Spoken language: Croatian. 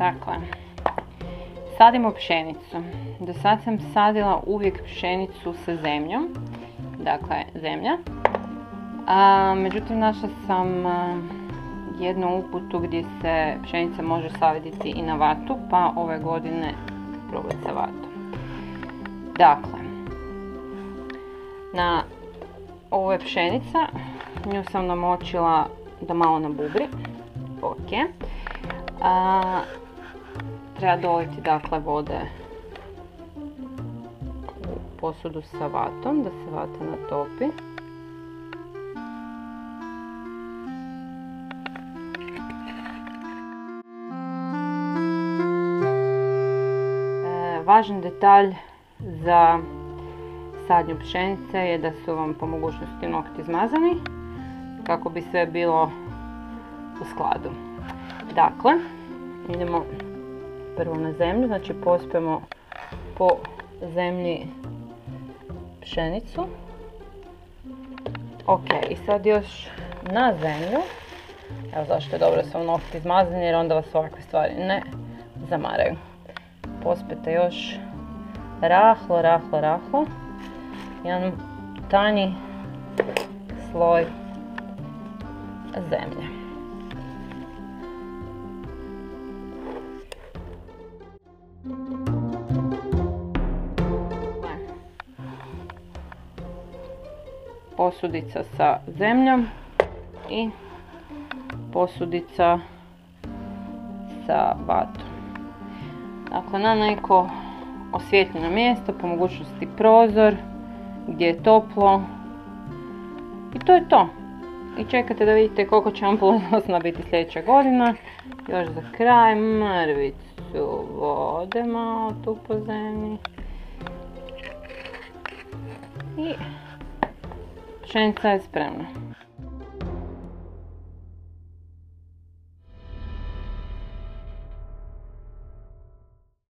Dakle, sadimo pšenicu. Do sad sam sadila uvijek pšenicu sa zemljom, dakle zemlja. Međutim, našla sam jednu uputu gdje se pšenica može saditi i na vatu, pa ove godine probati sa vatom. Dakle, ovo je pšenica, nju sam namočila da malo nabubri. Ok. Treba doliti dakle vode u posudu sa vatom, da se vata natopi. Važan detalj za sadnju pšenice je da su vam po mogućnosti nokti izmazani kako bi sve bilo u skladu. Dakle, idemo prvo na zemlju, znači pospemo po zemlji pšenicu. Ok, i sad još na zemlju, evo zašto je dobro da su vam nokti izmazani, jer onda vas ovakve stvari ne zamaraju. Pospete još rahlo, jedan tanji sloj zemlje. Posudica sa zemljom i posudica sa vatom. Dakle, na neko osvjetljeno mjesto, po mogućnosti prozor, gdje je toplo. I to je to. I čekate da vidite koliko će vam plodnosna biti sljedeća godina. Još za kraj mrvicu vode malo tu po zemlji. I pšenica je spremna.